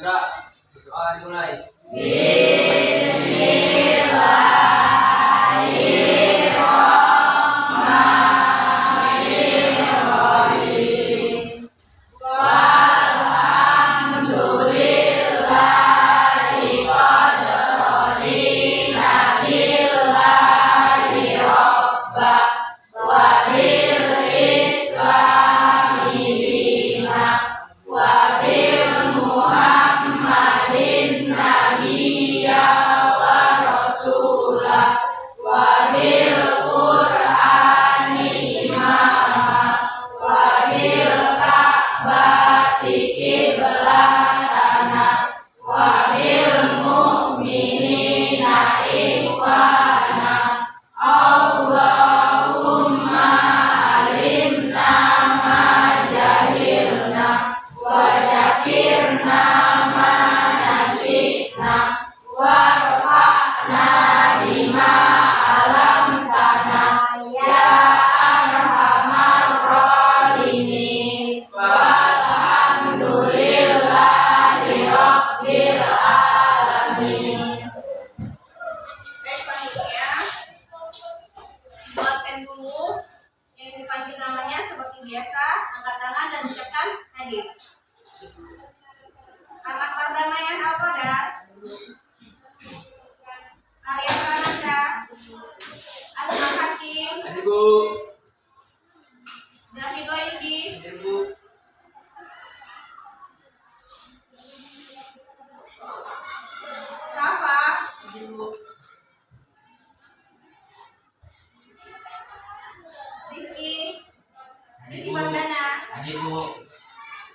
Gerak. Doa dimulai.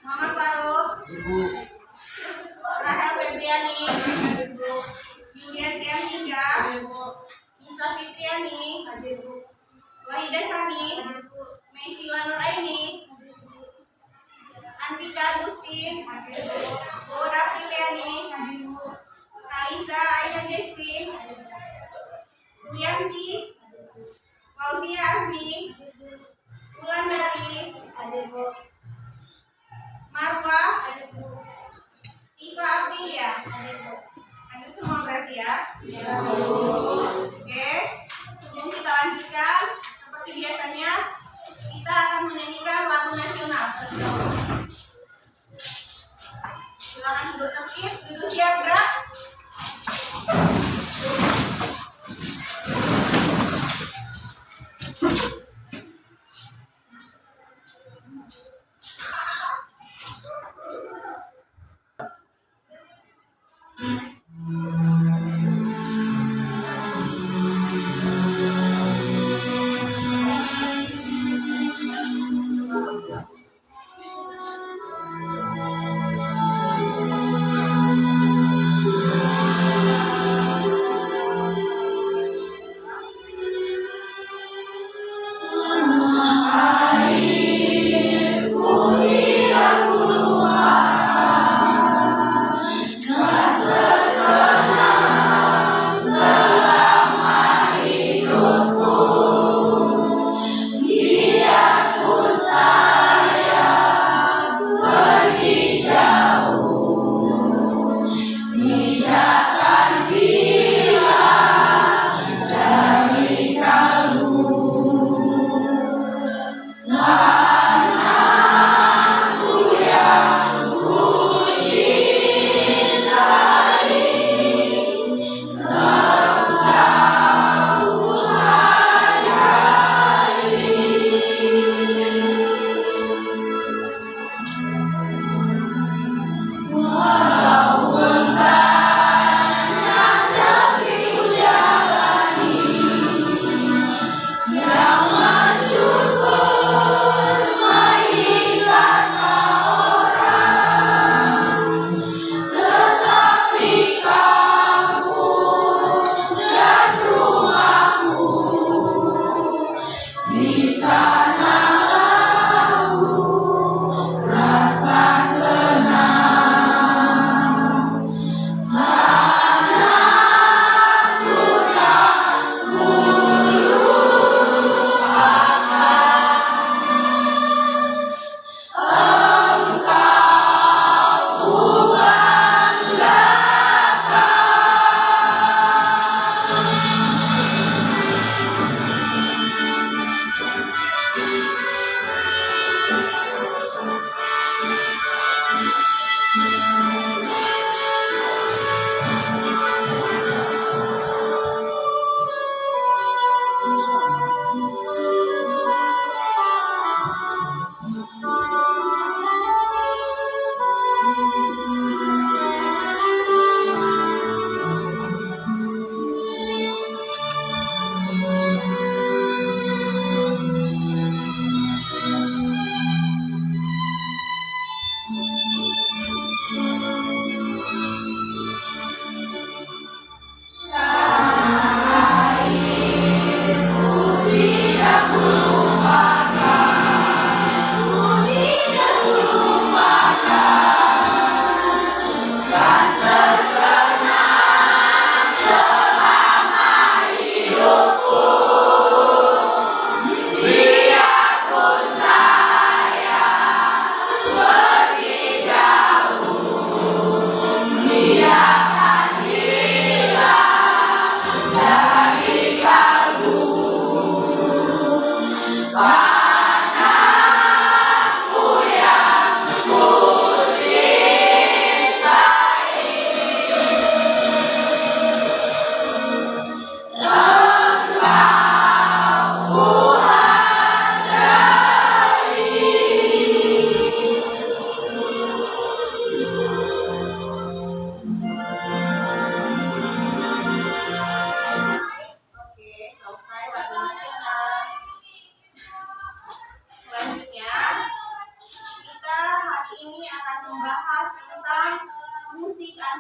Muhammad Faruk, Rahel Febriani, Yulia Trianika, Nisa Fitriani, Wahida Sani, Meisiwa Nuraini, Antika Agustin, Boda Filiani, Aiza Aida Destin, Suyanti, Fauzia Azmi, Wulandari, Marwa, Ika Abdiya. Ada semua berarti ya? Oke, sebelum kita lanjutkan, seperti biasanya kita akan menyanyikan lagu nasional. Silakan duduk tertib, duduk siap gerak. God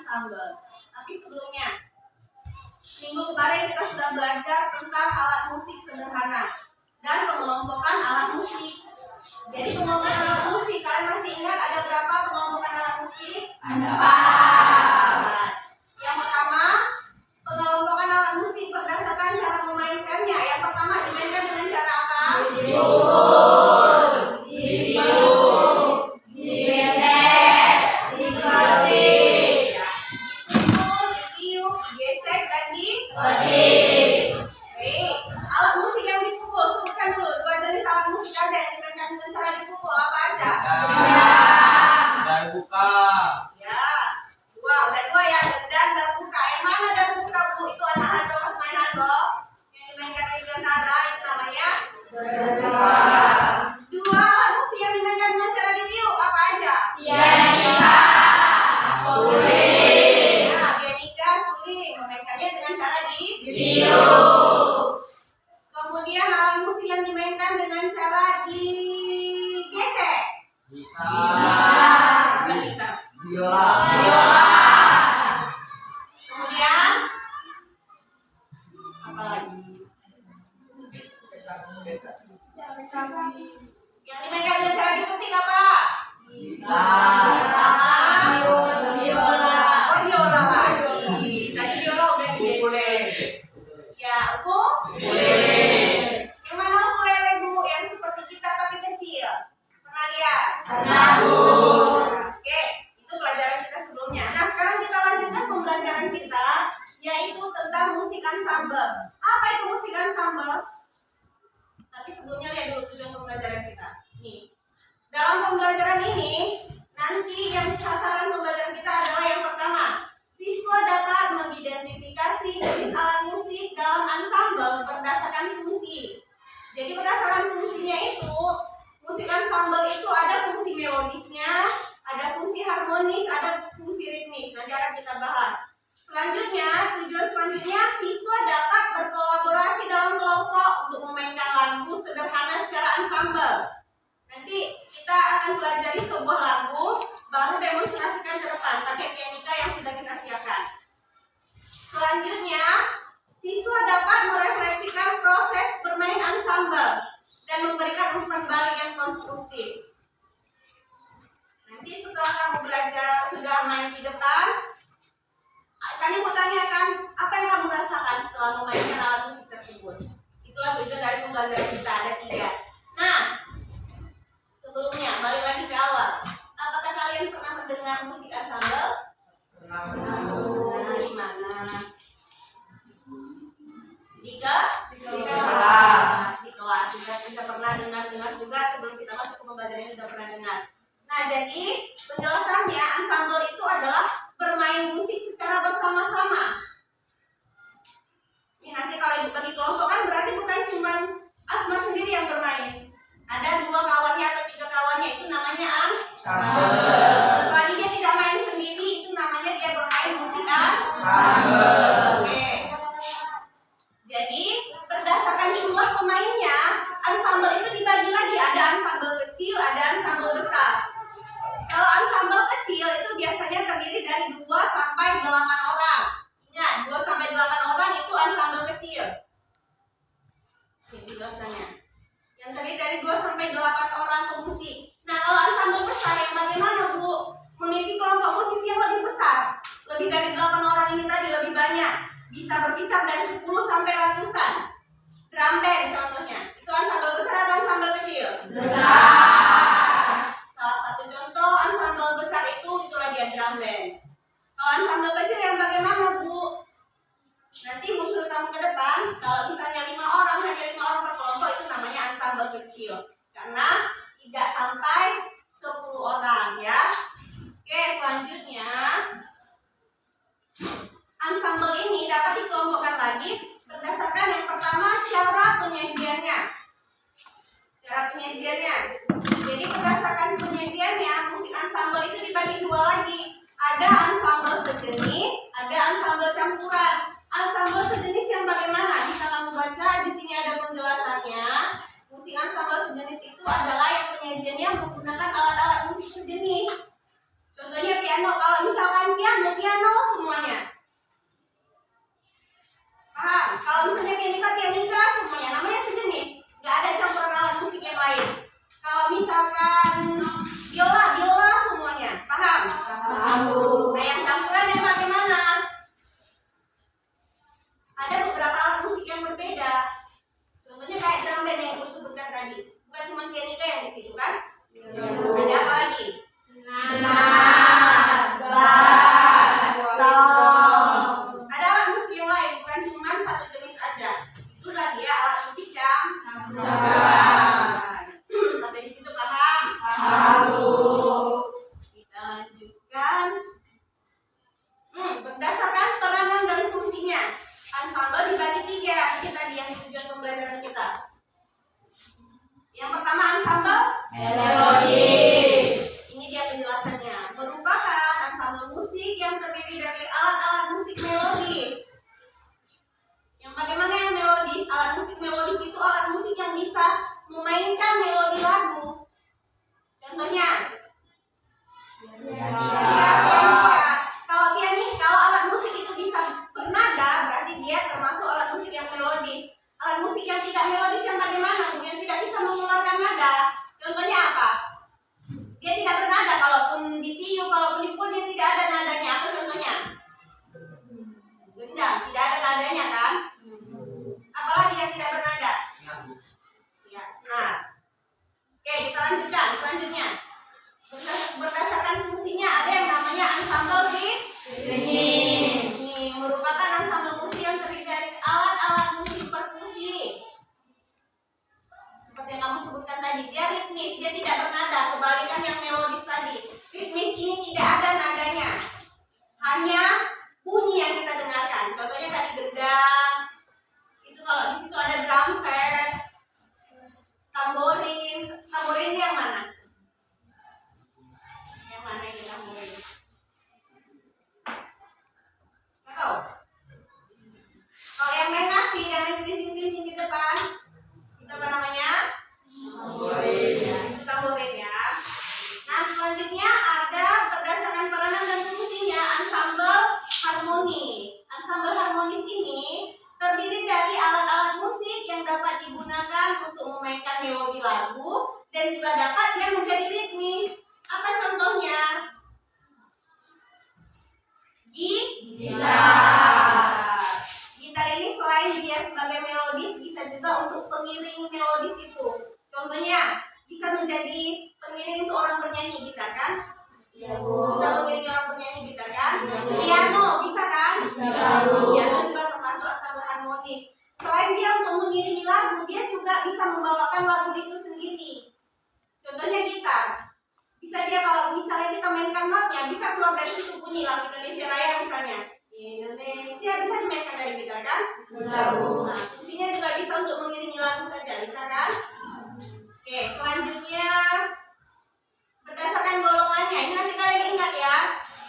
ensemble. Tapi sebelumnya, minggu kemarin kita sudah belajar tentang alat musik sederhana dan pengelompokan alat musik. Jadi pengelompokan alat musik, kalian masih ingat ada berapa pengelompokan alat musik? Ada 4. Yang pertama, pengelompokan alat musik berdasarkan cara memainkannya. Yang pertama dimainkan dengan cara apa? Kemudian alat musik yang dimainkan dengan cara digesek. Biola. Kemudian apa lagi? Yang dimainkan dengan cara dipetik apa? Biola lagi. Tadi biola udah digesek. Ya, ukulele. Yang mana ukulele, Bu? Yang seperti kita tapi kecil. Pernah lihat? Pernah, Bu. Oke, itu pelajaran kita sebelumnya. Nah, sekarang kita lanjutkan pembelajaran kita, yaitu tentang musik ensemble. Apa itu musik ensemble? Tapi sebelumnya lihat dulu tujuan pembelajaran kita. Nih, dalam pembelajaran ini, nanti yang sasaran pembelajaran kita adalah yang pertama, siswa dapat mengidentifikasi jenis alat musik dalam ensemble berdasarkan fungsi. Jadi berdasarkan fungsinya itu, musik ensemble itu ada fungsi melodisnya, ada fungsi harmonis, ada fungsi ritmis. Nanti akan kita bahas. Selanjutnya, tujuan selanjutnya, siswa dapat berkolaborasi dalam kelompok untuk memainkan lagu sederhana secara ensemble. Nanti kita akan pelajari sebuah lagu, baru demonstrasikan ke depan pakai pianika yang sudah kita siapkan. Selanjutnya, siswa dapat merefleksikan proses bermain ensemble dan memberikan umpan balik yang konstruktif. Nanti setelah kamu belajar sudah main di depan, akan Ibu tanyakan apa yang kamu rasakan setelah memainkan alat musik tersebut. Itulah tujuan dari pembelajaran kita, ada 3. Nah, sebelumnya balik lagi ke awal. Apakah kalian pernah mendengar musik ensemble? Pernah. Di mana? Di kelas. Sudah pernah dengar juga sebelum kita masuk ke pembelajaran ini sudah pernah dengar. Nah, jadi penjelasannya ensemble adalah bermain musik secara bersama-sama. Ini nanti kalau ibu bagi kelompok kan berarti bukan cuma Asma sendiri yang bermain. Ada 2 kawannya atau 3 kawannya, itu namanya ensemble. Kalau dia tidak main sendiri, itu namanya dia bermain musik ensemble. Oke. Jadi berdasarkan jumlah pemainnya, ensemble itu dibagi lagi. Ada ensemble kecil, ada ensemble besar. Kalau ensemble kecil itu biasanya terdiri dari 2 sampai 8 orang. Ingat, 2 sampai 8 orang itu ensemble kecil. Ini biasanya. Yang terdiri dari 2 sampai 8 orang pemusik. Nah, kalau ensemble besar yang bagaimana, Bu? Memiliki kelompok musisi yang lebih besar. Lebih dari 8 orang ini tadi, lebih banyak. Bisa berkisar dari 10 sampai ratusan. Drum band contohnya. Itu ensemble besar atau ensemble kecil? Besar. Salah satu contoh ensemble besar itulah dia drum band. Kalau ensemble kecil yang bagaimana, Bu? Nanti usul kamu ke depan, kalau misalnya 5 orang, hanya 5 orang per kelompok, itu namanya ensemble kecil. Karena tidak sampai 10 orang ya. Oke, selanjutnya ensemble ini dapat dikelompokkan lagi berdasarkan yang pertama cara penyajiannya. Cara penyajiannya. Jadi berdasarkan penyajiannya, musik ensemble itu dibagi 2 lagi. Ada ensemble sejenis, ada ensemble campuran. Ensemble sejenis yang bagaimana? Bisa kamu baca, di sini ada penjelasannya. Musik ensemble sejenis itu adalah yang penyajiannya menggunakan alat-alat musik sejenis. Contohnya piano. Kalau misalkan piano semuanya. Paham? Kalau misalnya pianika semuanya. Namanya sejenis. Gak ada campuran alat musik yang lain. Kalau misalkan biola semuanya. Paham? Nah, yang campuran yang bagaimana? Ada beberapa alat musik yang berbeda. Contohnya kayak drum band yang aku sebutkan tadi. Bukan cuma pianika yang di situ kan? Ada apa lagi? Senar, bass, tom. Ada alat musik yang lain, bukan cuma satu jenis aja. Itulah dia alat musik campuran. Sampai di situ paham? Paham. Kita lanjutkan. Berdasarkan peranan dan fungsinya, ensemble dibagi 3. Kita tadi yang tujuan pembelajaran kita. Yang pertama ensemble melodis. Ini dia penjelasannya. Merupakan ensemble musik yang terdiri dari alat-alat musik melodis. Yang bagaimana yang melodis? Alat musik melodis itu alat musik yang bisa memainkan melodi lagu. Contohnya, kalau alat musik itu bisa bernada, berarti dia termasuk alat musik yang melodis. Alat musik yang tidak melodis yang bagaimana? Yang tidak bisa mengeluarkan nada. Contohnya apa? Dia tidak bernada. Kalaupun ditiup, kalaupun dipukul, dia tidak ada nadanya. Apa contohnya? Gendang, tidak ada nadanya kan? Apalagi yang tidak bernada? Ya, senar. Oke, kita lanjutkan. Selanjutnya, berdasarkan fungsinya ada yang namanya ensemble ritmis. Ini merupakan ensemble musik yang terdiri dari alat-alat musik perkusi. Seperti yang kamu sebutkan tadi, dia ritmis, dia tidak bernada. Kebalikan yang melodis tadi. Ritmis ini tidak ada nadanya, hanya bunyi yang kita dengarkan. Contohnya tadi gendang. Itu kalau di situ ada drum set, tamborin. Tamborin ini yang mana? Yang mana ini tamborin? Tahu? Kalau yang main nasi, yang main kerincing-kerincing di depan, itu apa namanya? Tamborin. Ya, itu tamborin ya. Nah, selanjutnya ada berdasarkan peranan dan fungsinya ensemble harmonis. Ensemble harmonis ini terdiri dari alat-alat musik yang dapat digunakan untuk memainkan melodi lagu dan juga dapat dia menjadi ritmis. Apa contohnya? Gitar. Gitar ini selain dia sebagai melodis, bisa juga untuk pengiring melodis itu. Contohnya, bisa menjadi pengiring untuk orang bernyanyi gitar kan? Iya, Bu. Bisa mengiringi orang bernyanyi gitar kan? Piano, bisa kan? Bisa, Bu. Piano juga termasuk ensemble harmonis. Selain dia untuk mengiringi lagu, dia juga bisa membawakan lagu itu sendiri. Contohnya gitar. Bisa dia kalau misalnya kita mainkan notnya, bisa keluar dari situ bunyi lagu Indonesia Raya misalnya. Indonesia bisa dimainkan dari gitar kan? Bisa, Bu. Nah, fungsinya juga bisa untuk mengiringi lagu saja, bisa kan? Oke, selanjutnya berdasarkan golongannya. Ini nanti kalian ingat ya.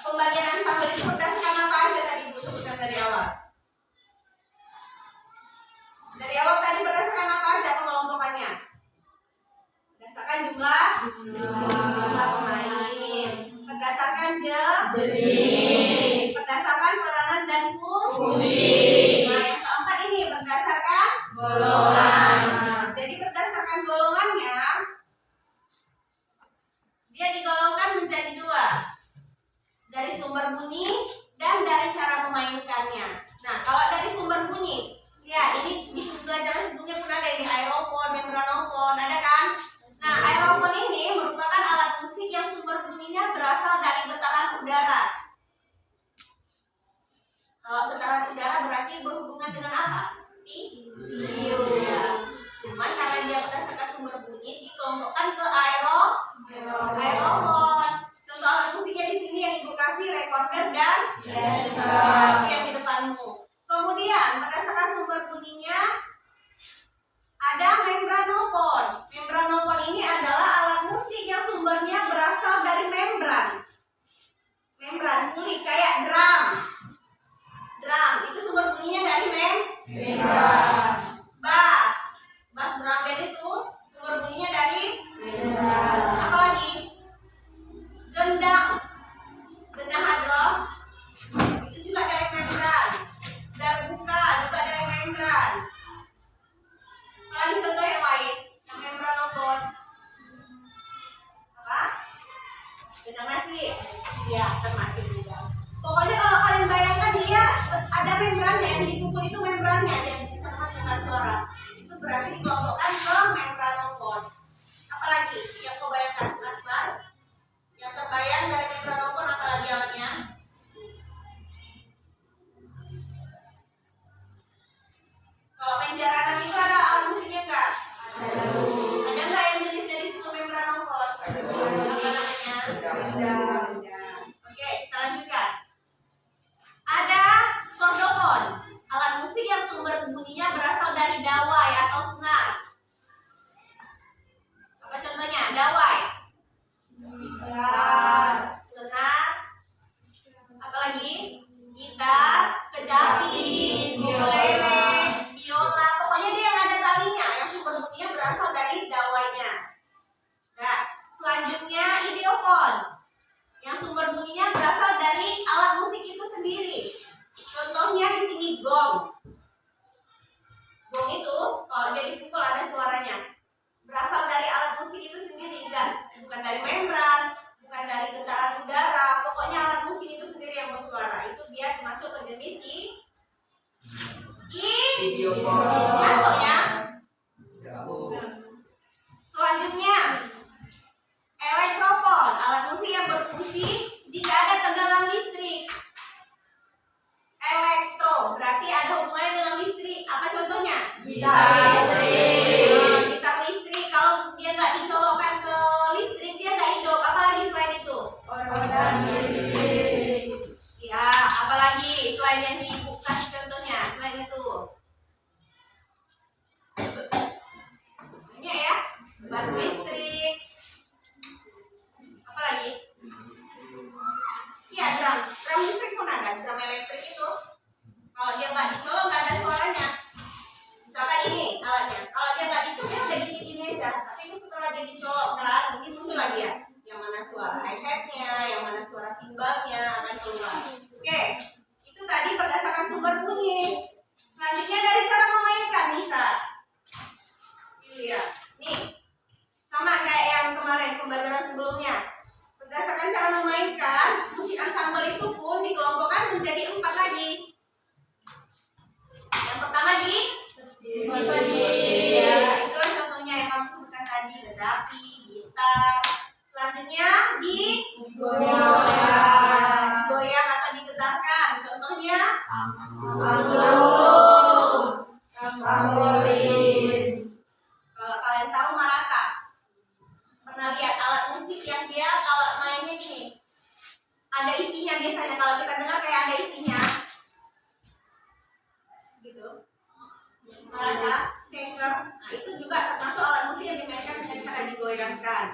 Pembagian ansambel itu berdasarkan apa aja tadi Bu sebutkan dari awal? Dari awal tadi berdasarkan apa aja pengelompokannya? Berdasarkan jumlah pemain, berdasarkan jenis, berdasarkan peranan dan fungsi. Nah, yang keempat ini berdasarkan Golongan. Jadi berdasarkan golongannya, dia digolongkan menjadi dua, dari sumber bunyi dan dari cara memainkannya. Nah, kalau dari sumber bunyi, ya ini di pelajaran sebelumnya pun ada ini aerofon, membranofon, ada kan? Nah, aerofon ini merupakan alat musik yang sumber bunyinya berasal dari getaran udara. Kalau getaran udara berarti berhubungan dengan apa? Ya. Cuman karena dia berdasarkan sumber bunyi dikelompokkan ke aerofon. Contoh alat musiknya di sini yang Ibu kasih recorder dan yang di depanmu. Kemudian berdasarkan sumber bunyinya ada membranofon. Membranofon ini adalah alat musik yang sumbernya berasal dari membran kulit kayak drum. Drum itu sumber bunyinya dari membran. Bass drum band itu sumber bunyinya dari membran. Apalagi gendang hadroh itu juga dari membran. Darbuka juga dari membran. Apalagi contoh yang lain yang membranofon apa? Gendang nasi ya termasuk juga. Pokoknya kalau kalian bayangkan dia ada membrannya, yang dipukul itu membrannya, yang bisa menghasilkan suara. Itu berarti dikelompokkan ke membranofon. Apalagi yang kau bayangkan, Mas Bar? Yang terbayang dari membranofon apalagi alatnya? Kalau main jaranan itu ada alat musiknya nggak? Ada nggak yang jenis dari situ membranofon? Apa namanya? Oke, kita lanjutkan. Ada sordofon, alat musik yang sumber bunyinya berasal dari dawai atau senar. Apa contohnya? Dawai, senar, apalagi? Gitar, kecapi, ukulele, biola. Pokoknya dia yang ada talinya, yang sumber bunyinya berasal dari dawainya. Nah, selanjutnya ideofon, yang sumber bunyinya berasal dari alat musik itu sendiri. Contohnya di sini gong. Gong itu kalau dia dipukul ada suaranya. Berasal dari alat musik itu sendiri, bukan dari membran, bukan dari getaran udara. Pokoknya alat musik itu sendiri yang bersuara. Itu dia termasuk ke jenis Atau ya. Selanjutnya elektrofon, alat musik yang berfungsi jika ada tegangan listrik. Elektro berarti ada hubungannya dengan listrik. Apa contohnya? Gitar listrik. Gitar listrik kalau dia nggak dicolokkan ke listrik dia nggak hidup. Apalagi selain itu? Organ listrik. Ya, apalagi selain yang dibuka contohnya selain itu? Banyak ya, bass listrik. Apalagi? Iya, drum listrik pun ada, drum elektrik itu. Kalau dia nggak dicolok nggak ada suaranya. Misalkan ini alatnya, kalau dia nggak dicolok dia udah gini-gini aja. Tapi setelah dia dicolokkan, ini muncul lagi ya. Yang mana suara hi-hatnya, yang mana suara simbalnya akan keluar. Oke, itu tadi berdasarkan sumber bunyi. Selanjutnya dari cara memainkan, Nisa. Iya, nih sama kayak yang kemarin pembelajaran sebelumnya. Berdasarkan cara memainkan, musik ansambel itu pun dikelompokkan menjadi 4 lagi. Yang pertama ya, itulah contohnya yang kamu sebutkan tadi, kecapi, gitar. Selanjutnya digoyang atau digetarkan. Contohnya tamborin. Kalau kalian tahu maracas, pernah lihat alat musik yang dia kalau mainnya nih ada isinya, dia biasanya kalau kita dengar kayak ada isinya, gitu. Maracas, shaker, nah itu juga termasuk alat musik yang dimainkan dengan cara digoyangkan.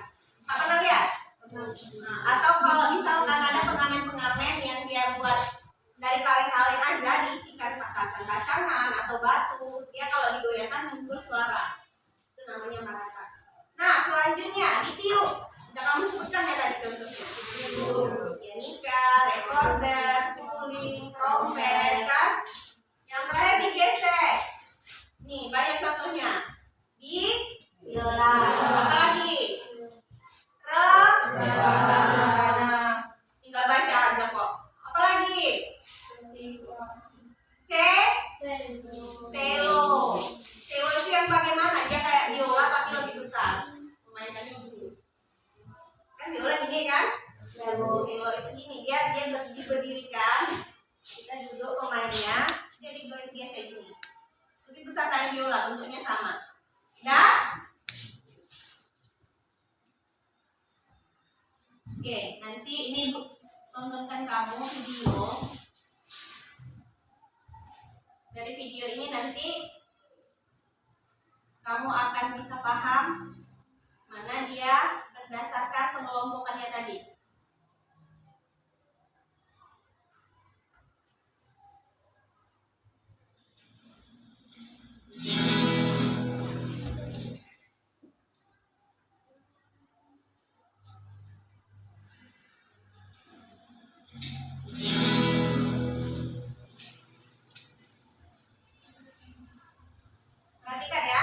Apa pernah lihat? Nah, atau kalau misalkan ada pengamen-pengamen yang dia buat dari kaleng-kaleng aja diisikan kacangan atau batu, dia kalau digoyangkan muncul suara, itu namanya maracas. Nah selanjutnya ditiup, udah kamu sebutkan ya tadi contohnya, pianika, recorder, suling, trompet, kan? Yang terakhir digesek. Nih banyak contohnya. Di Biola. apa lagi? Tinggal baca aja kok. Apa lagi? Selo. Selo itu yang bagaimana? Dia kayak biola tapi lebih besar. Memainkannya gini. Kan biola gini kan? Selo itu gini. Dia berdirikan. Kita duduk pemainnya. Dia digoyang biasa gini. Lebih besar dari biola, bentuknya sama. Ya? Oke, nanti ini tontonkan kamu video. Dari video ini nanti kamu akan bisa paham mana dia berdasarkan pengelompokannya tadi. Perhatikan ya.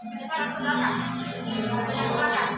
Ke depan atau ke belakang? Ke belakang.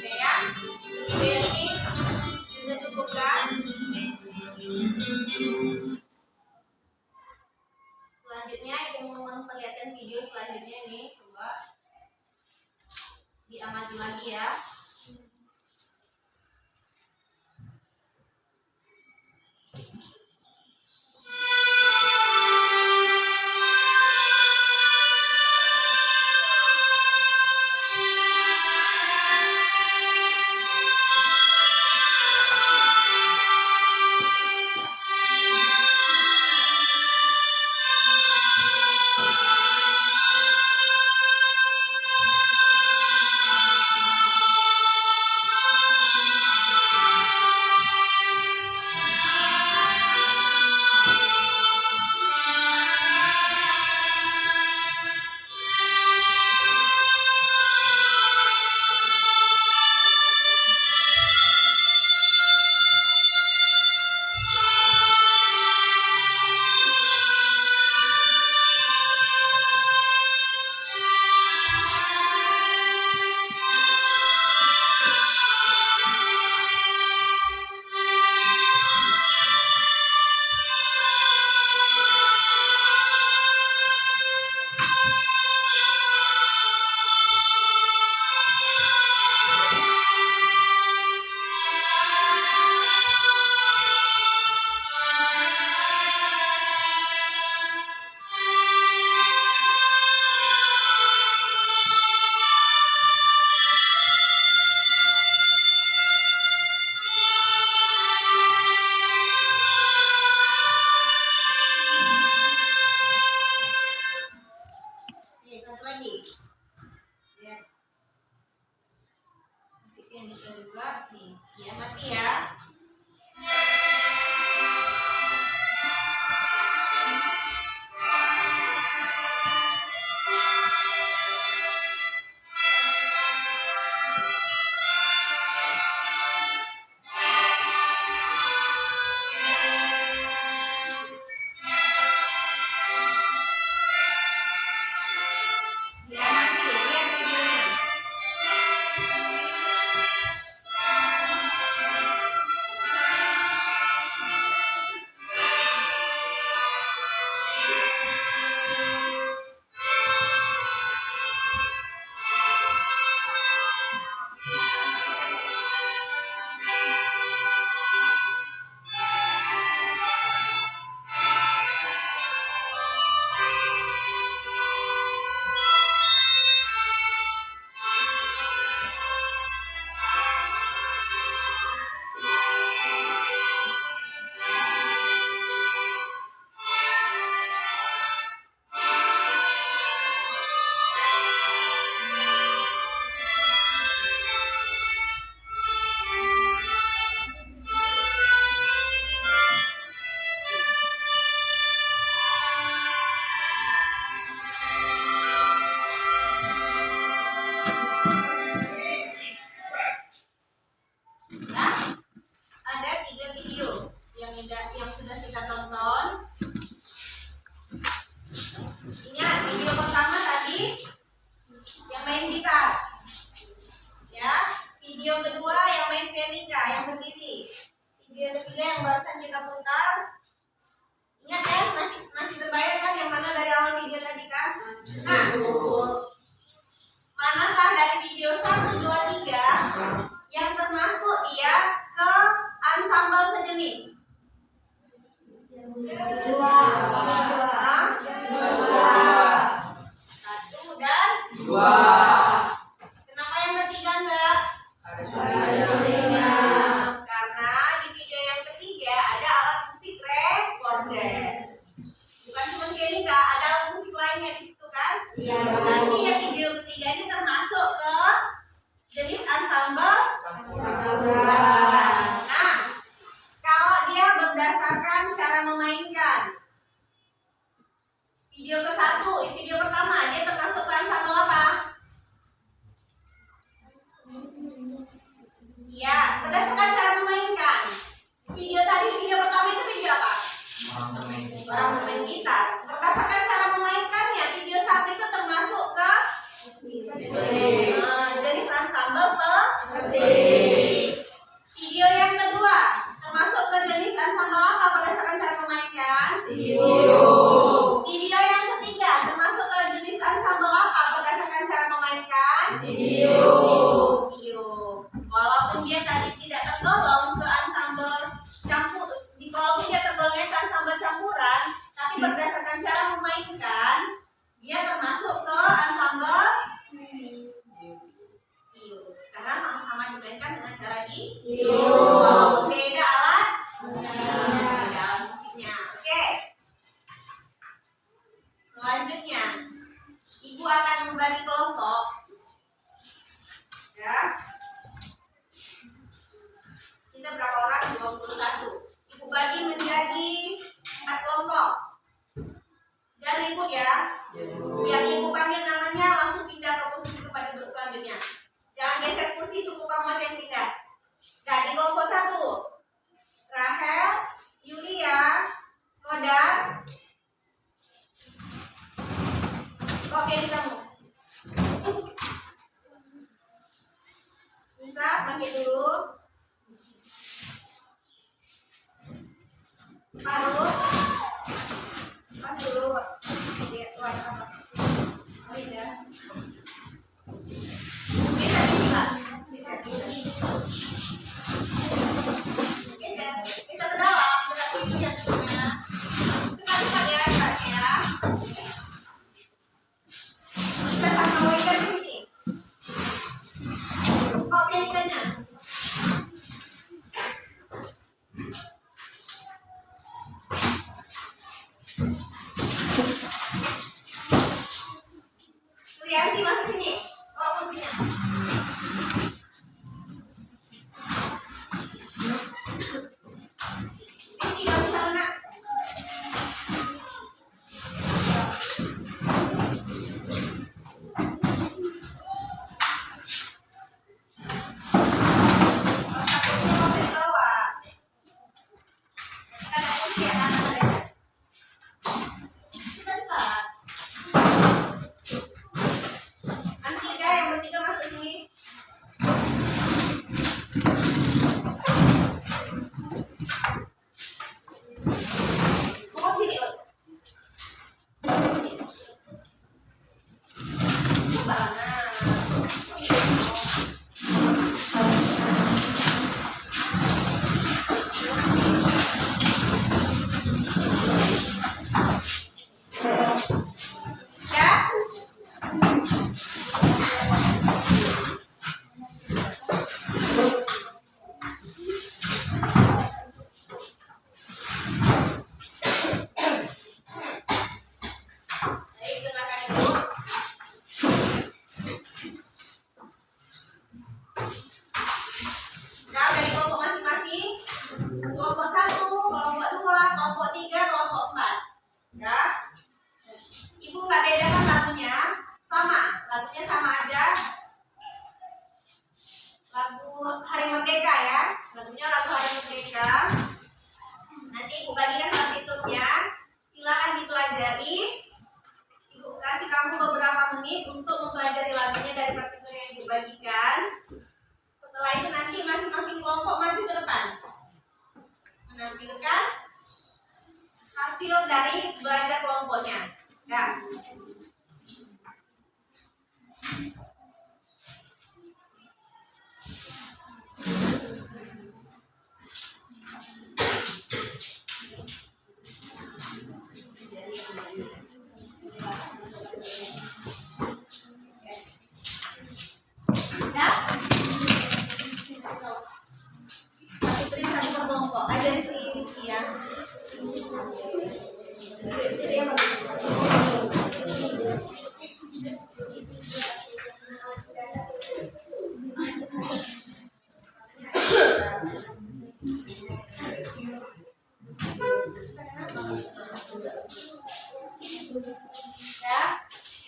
Oke ya. Ini sudah cukup kan? Selanjutnya yang mau memperlihatkan video selanjutnya nih, coba diamati lagi ya. Dua. Satu dan Dua. kenapa yang ketiga enggak? Ada Sulinya. Karena di video yang ketiga ada alat musik recorder. Bukan cuma kayak ini kak, ada alat musik lainnya di situ kan? Iya. Berarti ya video ketiga ini termasuk ke jenis ensemble campuran. Nah, kalau dia berdasarkan cara memainkan, video video pertama dia termasuk ke ensemble apa? Iya, berdasarkan cara memainkan. Video pertama itu video apa? Orang bermain gitar. Berdasarkan cara memainkannya, video 1 itu termasuk ke jenis ensemble video yang kedua termasuk ke jenis ensemble apa berdasarkan cara memainkan? Video yang ketiga termasuk ke jenis ensemble apa berdasarkan cara memainkan? Video. Walaupun dia tadi tidak tergolong ke ensemble walaupun dia tergolongnya ke ensemble campuran, tapi berdasarkan cara memainkan dia termasuk ke ensemble karena sama-sama dimainkan dengan cara walaupun beda alat musiknya. Oke. Selanjutnya, ibu akan membagi kelompok. Ya. Kita berapa orang? 21. Ibu bagi menjadi 4 kelompok. Dan ribut ya. Yang ibu panggil namanya langsung pindah ke posisi tempat duduk selanjutnya. Jangan geser kursi, cukup kamu aja yang pindah. Nah, di kelompok 1 Rahel, Yulia, Kodar. Oke, di kamu. Bisa pakai dulu. Parut. Pas dulu. Lihat tuan apa. Oh iya. Bisa bisa. Bisa. Kita ke dalam, kita tuju ya tentunya. Cepat-cepat ya, cepat ya. Kita sama ikan di sini. Oke, ikannya. Surianti masih sini. Oh, kursinya. Ini nggak bisa kena.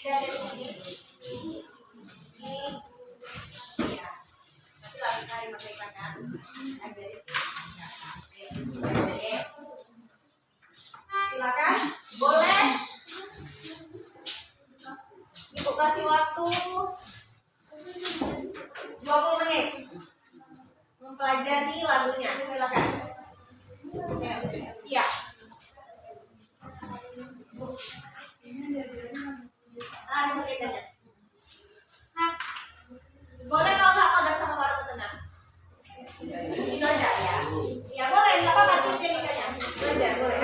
Dari sini. Ini. Ya. Tapi lagi kali pakai kanan. Dari sini. Silakan. Boleh. Ibu kasih waktu 20 menit mempelajari lagunya. Silakan. Iya. Boleh kalau nggak kodok sama baru tenang. Itu aja ya. Ya boleh, nggak apa-apa sih teknikanya. Belajar boleh.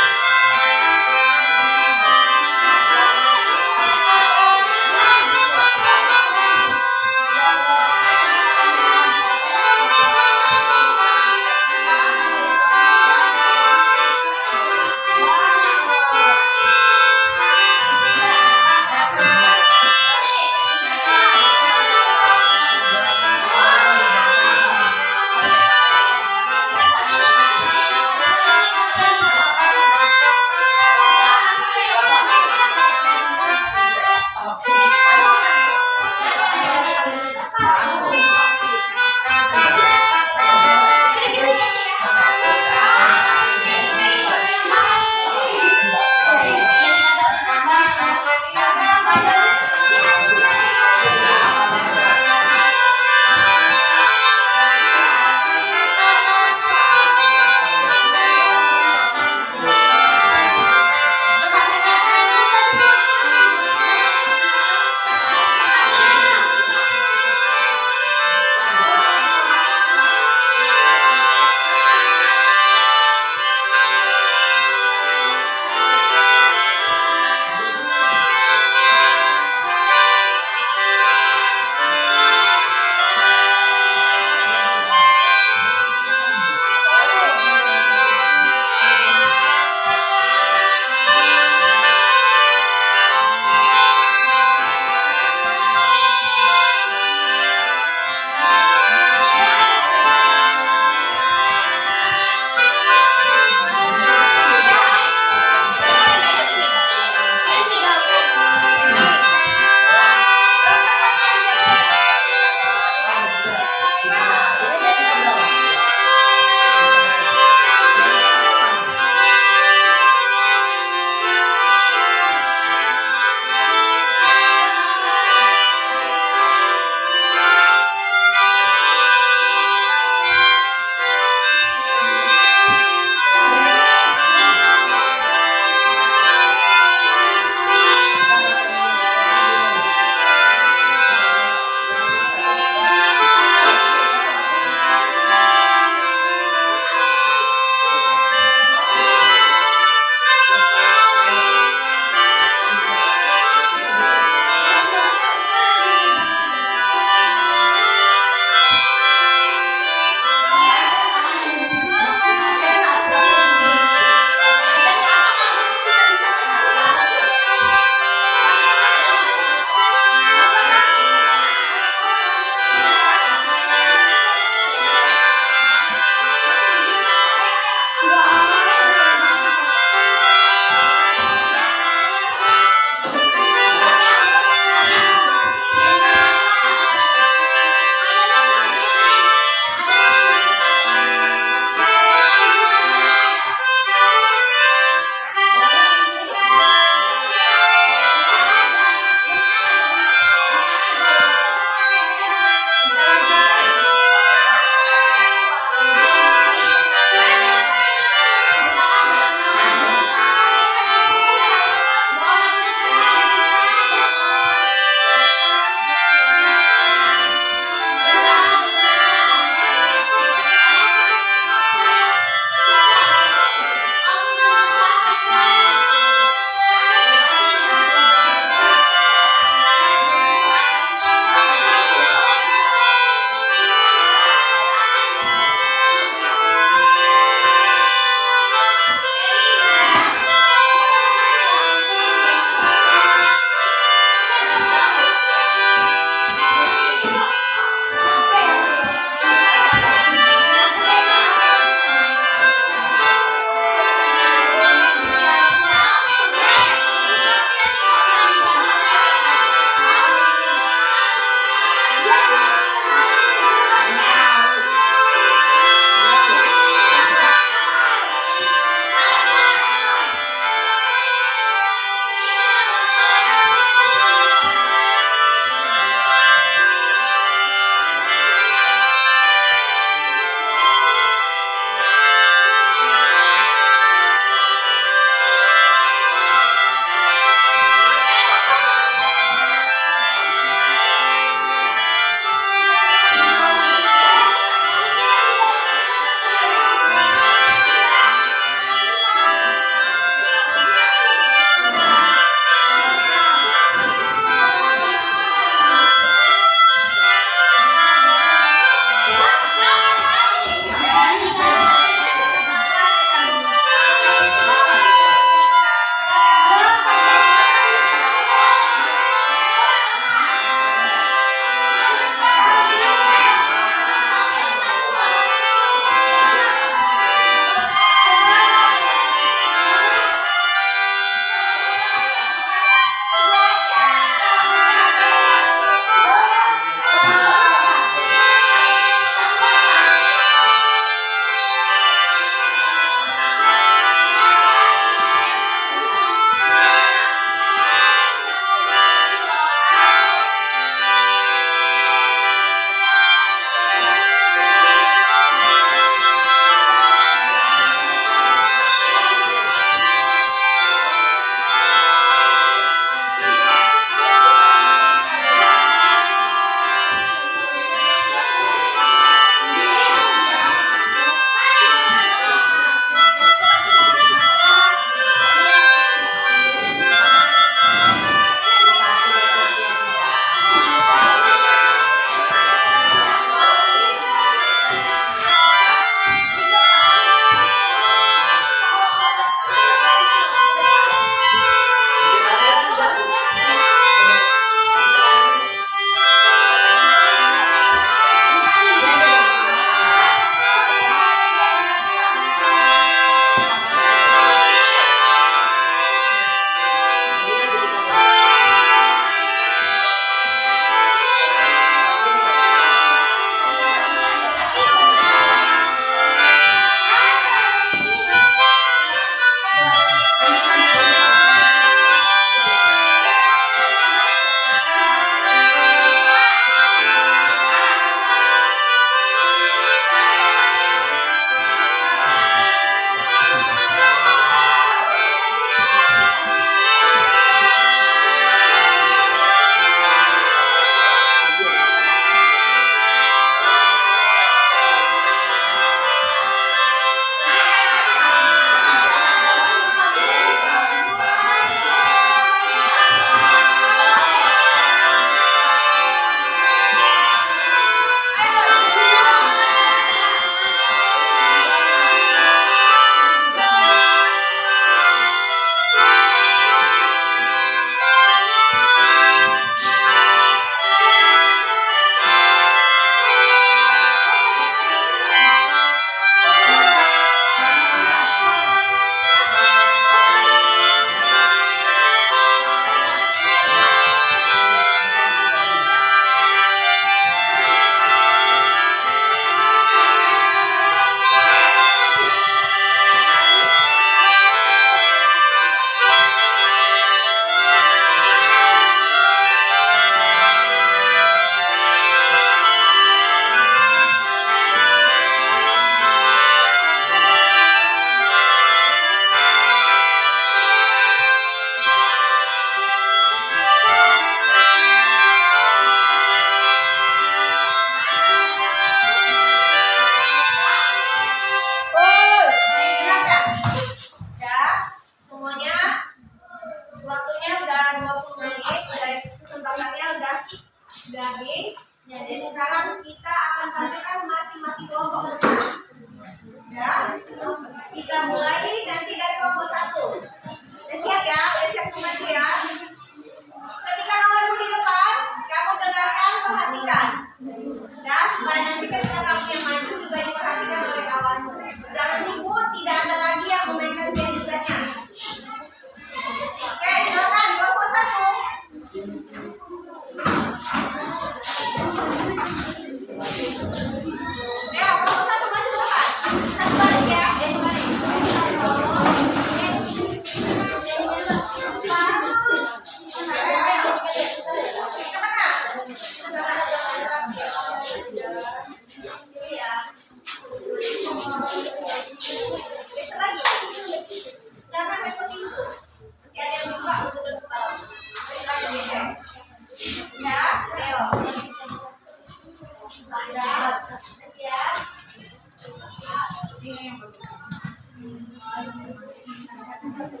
Siap?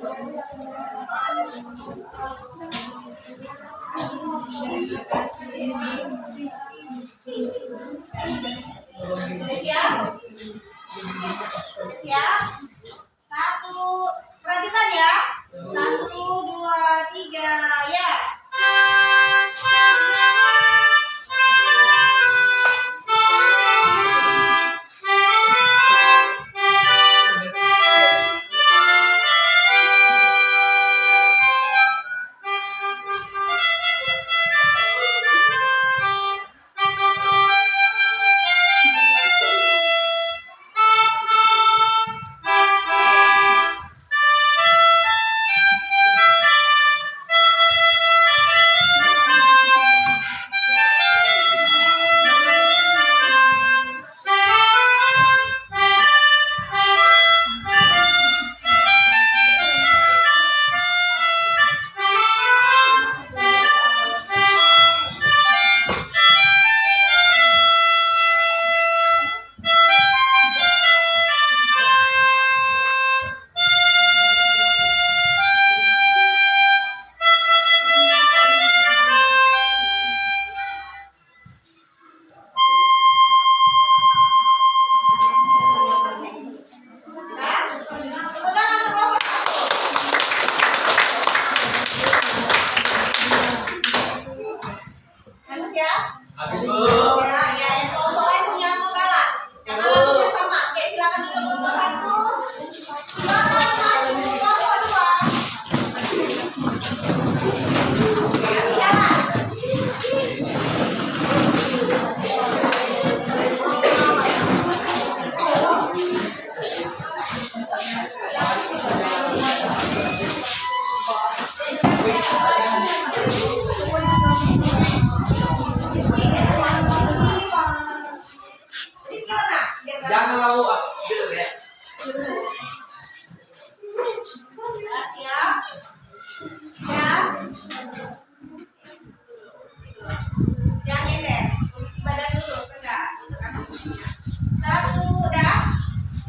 Siap? Satu, perhatikan ya. 1, 2, 3, ya. Jangan lalu gitu ya. Siap? Siap? Jangan deh, posisi badan dulu, tegak. Satu, udah.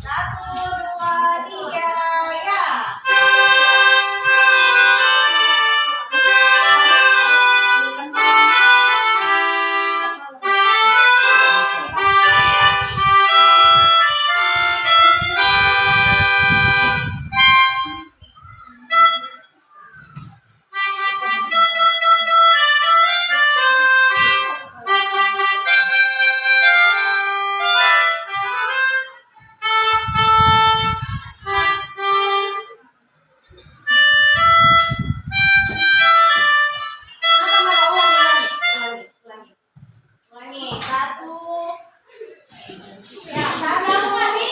1, 2, 3, ya. Ulangi. 1. Ya, sama lagi.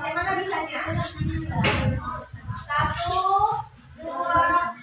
Mana bisanya? 1, 2.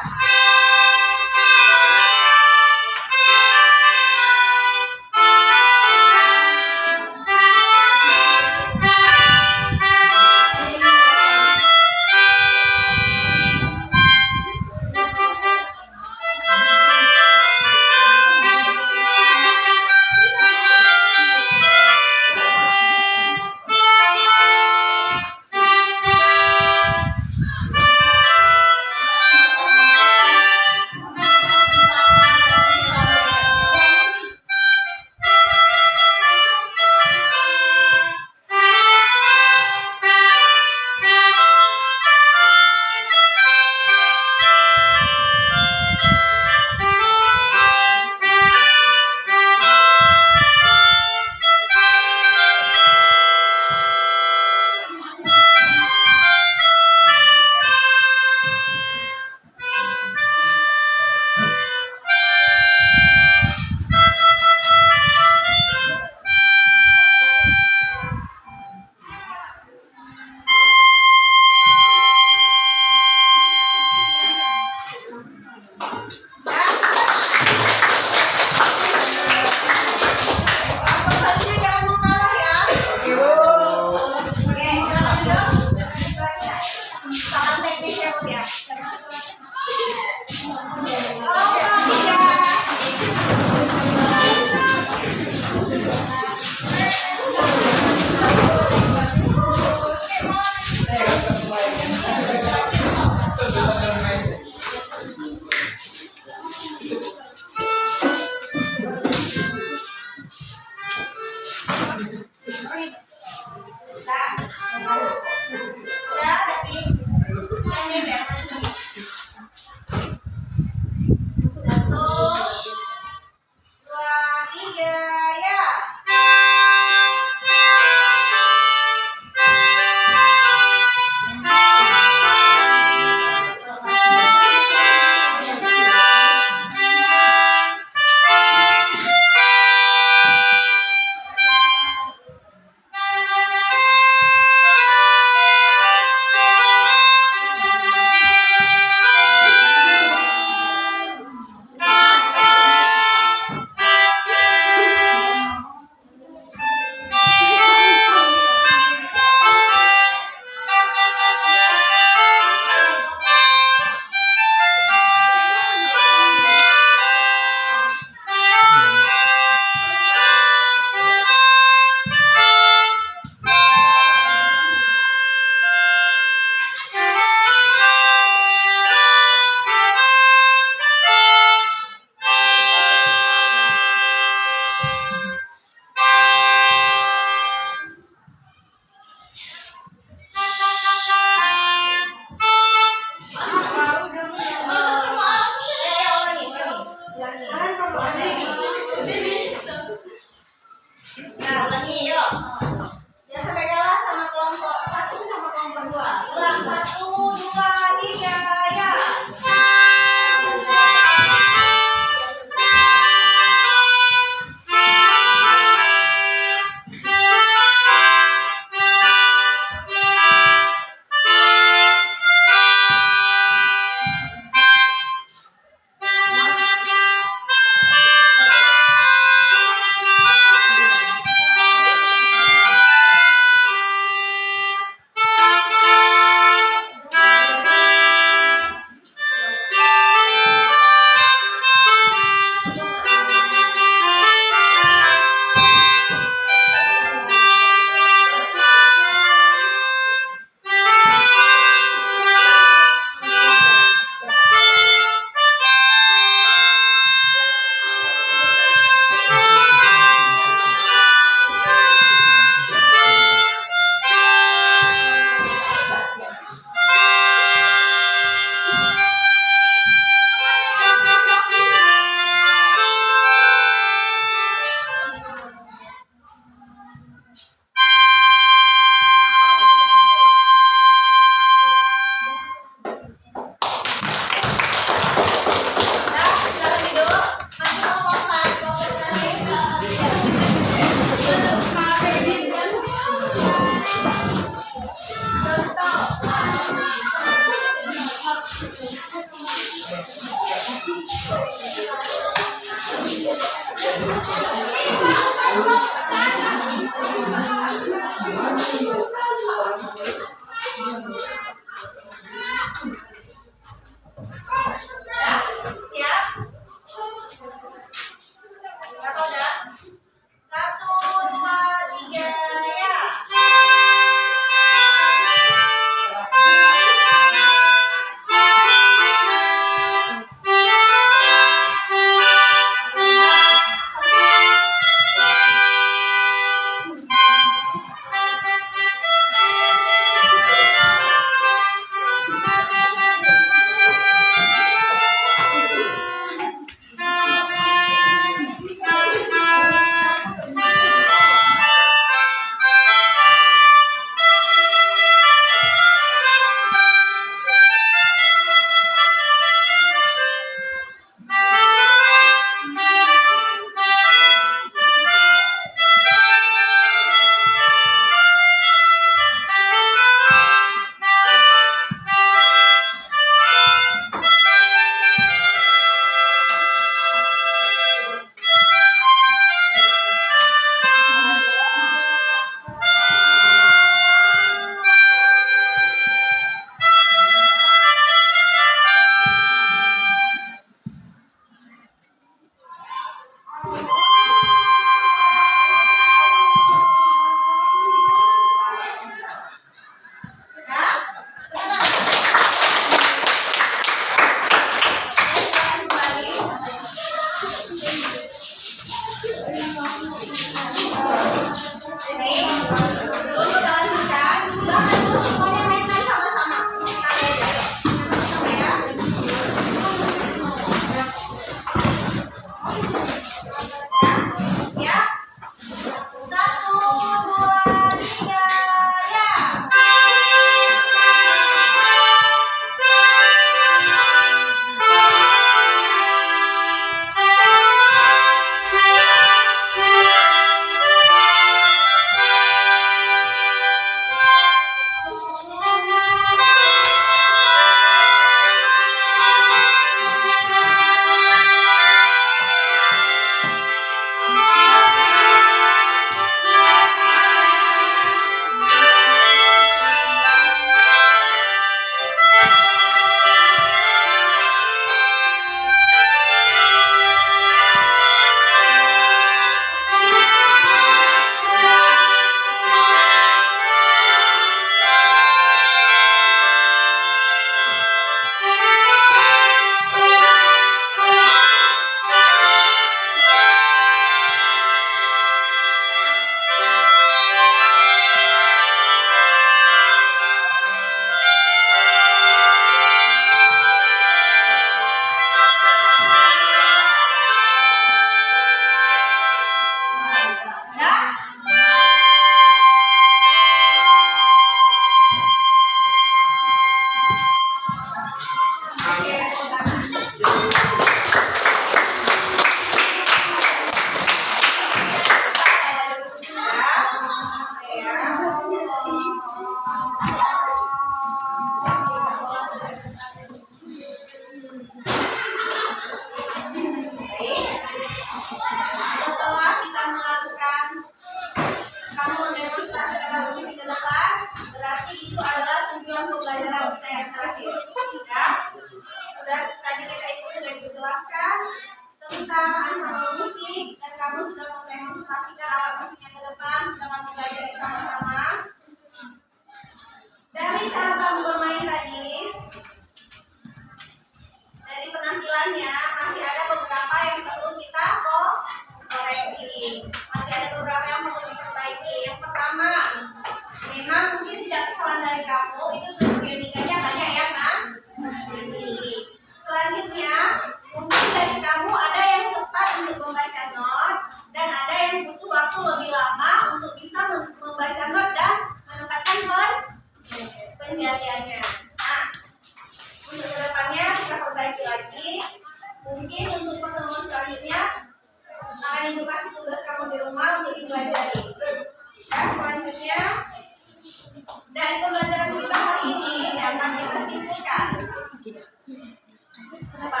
Apa?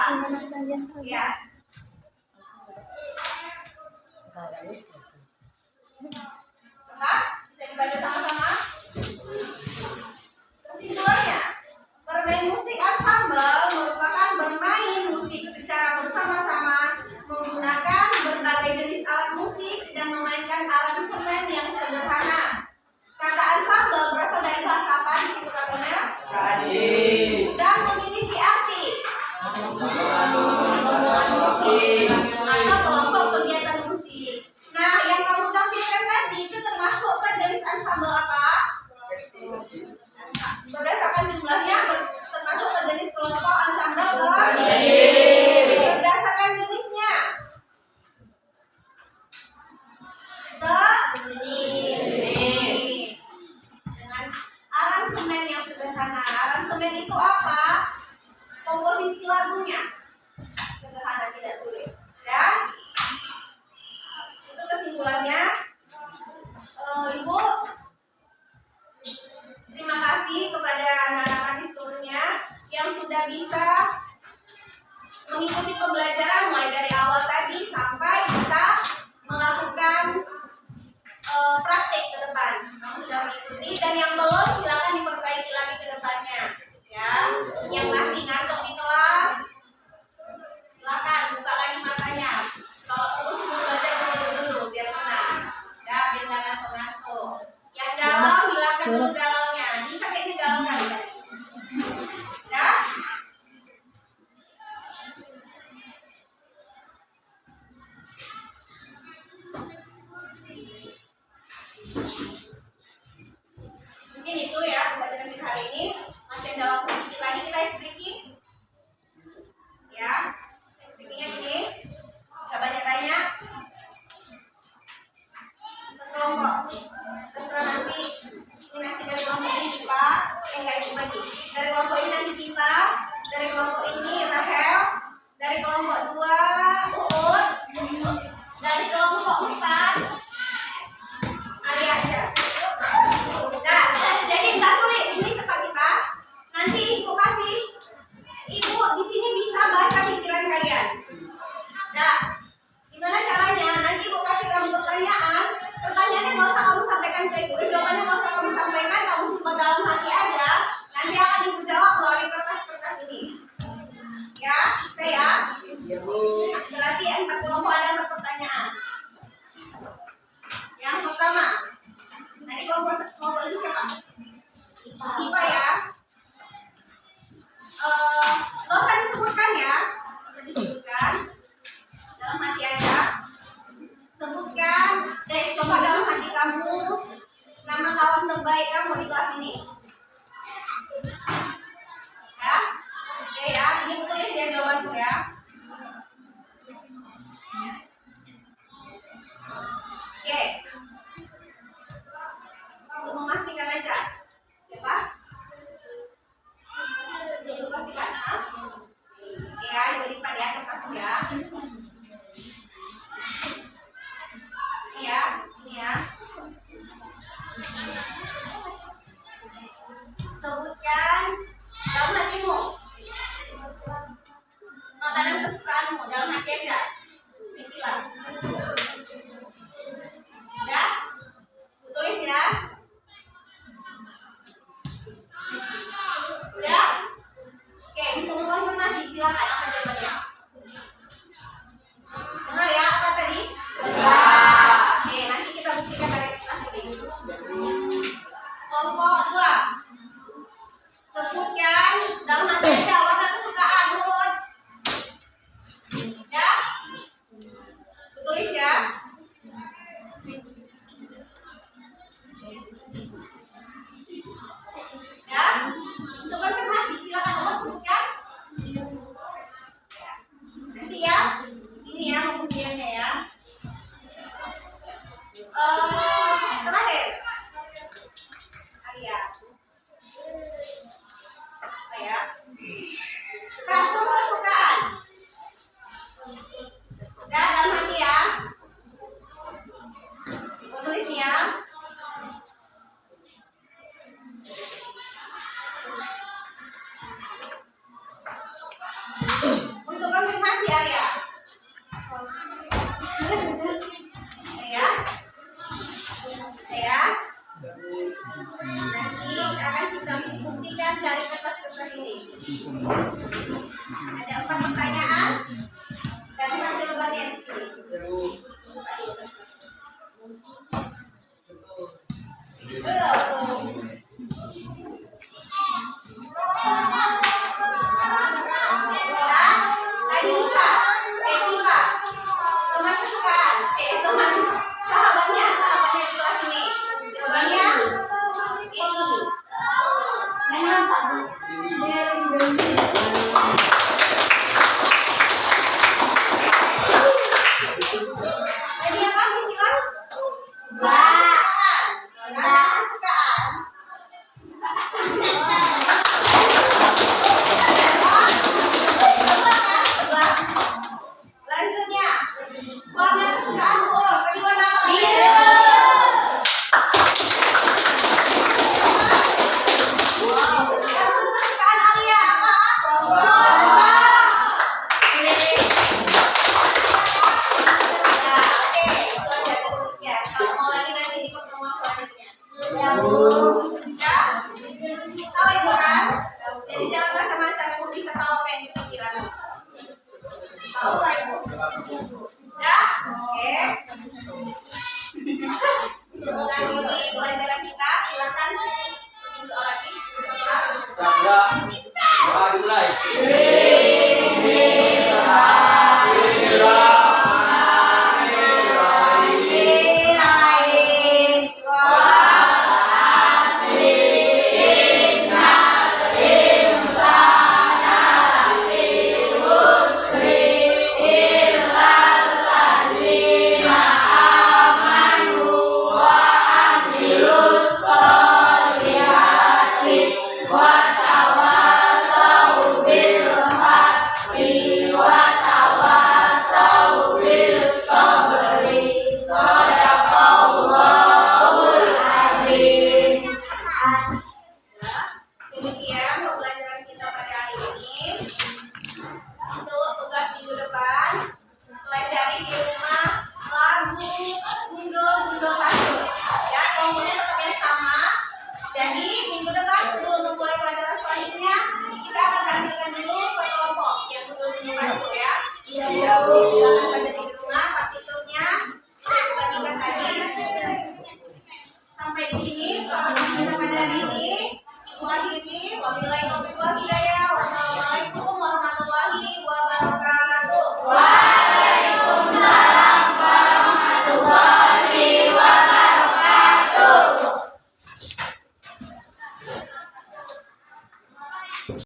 Ya. Apa? Bisa dibaca sama-sama? Kesimpulannya, bermain musik ensemble merupakan bermain musik secara bersama-sama menggunakan berbagai jenis alat musik dan memainkan aransemen yang sederhana. Kata ensemble berasal dari bahasa apa di situ katanya? Gadis. Dan memiliki arti Musik. atau kelompok kegiatan musik. Nah, yang kamu tampilkan tadi itu termasuk ke jenis ensemble apa? Berdasarkan jumlahnya termasuk ke jenis kelompok ensemble berdasarkan jenisnya. Jenis. Dengan aransemen yang sederhana. Aransemen itu apa? Komposisi lagunya sederhana, tidak sulit. Ya. Itu kesimpulannya. Ibu, terima kasih kepada anak-anak di seluruhnya yang sudah bisa mengikuti pembelajaran mulai dari awal tadi sampai kita melakukan praktik ke depan. Kamu sudah mengikuti, dan yang belum silakan diperbaiki lagi ke depannya. Ya, yang masih ngantuk di kelas, silakan buka lagi matanya. Kalau terus belajar dulu biar tenang. Ya, biar nggak ngantuk-ngantuk. Yang galau hilangkan dulu galaunya. Bisa kayaknya galau kali ya. Ya. Mungkin itu ya pembelajaran kita hari ini. Masih ada waktu sedikit lagi kita speaking. Ya, speakingnya ini nggak banyak-banyak. Kelompok. Terserah nanti. Ini nanti dari kelompok ini Cipa. Nggak itu lagi. Dari kelompok ini nanti Cipa. Dari kelompok ini Rahel. Dari kelompok 2 Uut. Dari kelompok 4 Arya. Nah, jadi nggak sulit. Ini cepat kita. Nanti ibu kasih. Ibu di sini bisa baca pikiran kalian. Nah, gimana caranya? Nanti ibu kasih kamu pertanyaan. Pertanyaannya nggak usah kamu sampaikan ke ibu. Jawabannya nggak usah kamu sampaikan. Kamu simpan dalam hati aja. Nanti akan ibu jawab melalui kertas-kertas ini. Ya, oke ya. Berarti 4 kelompok ada pertanyaan. Yang pertama, nanti kelompok ini siapa? Ipa ya. Gak usah disebutkan ya. Bisa disebutkan dalam hati aja. Sebutkan, coba dalam hati kamu nama kawan terbaik kamu di kelas ini. Ya, oke ya. Ini tulis ya jawabannya ya. Oke. Kamu memastikan aja. Siapa? Ibu pastikan. Oke ya, ibu lipat ya kertasnya ya. Ini ya, ini ya. Sebutkan dalam hatimu makanan kesukaanmu dalam hati aja. Bismillah. Ya, tulis ya. Ya. Oke, untuk konfirmasi silakan apa jawabannya. Dengar ya apa tadi? Oke, nanti kita buktikan dari kertas ini. Kelompok 2. Sebutkan dalam hati aja warna kesukaan Ruth. Ya. pertanyaan dan hasil jawabannya. Tadi bisa, Etipa, teman kesukaan, teman sahabatnya di kelas ini. Jawabannya Eti. Kenapa? Tadi apa istilah? Ba. Kesukaan. Lanjutnya, warna kesukaanku. Tadi warna apa? Kesukaan Alia apa? Ya, oke. Itu aja musiknya. Kalau mau lagi nanti di pertemuan selanjutnya. Ya? Tahu Ibu kan? Jadi jangan masa-masa Ibu bisa tahu apa yang dipikiran. Tahu lah Ibu. Ya? Oke. Nah, ini pelajaran kita. Silakan berdoa lagi. Sabda. Doa dimulai. Demikian pembelajaran kita pada hari ini. Untuk tugas minggu depan, pelajari di rumah lagu Gundul Kasur. Ya, nomornya tetap yang sama. Jadi minggu depan sebelum memulai pelajaran selanjutnya, kita akan tampilkan dulu per kelompok yang Gundul Kasur ya. Iya, Bu.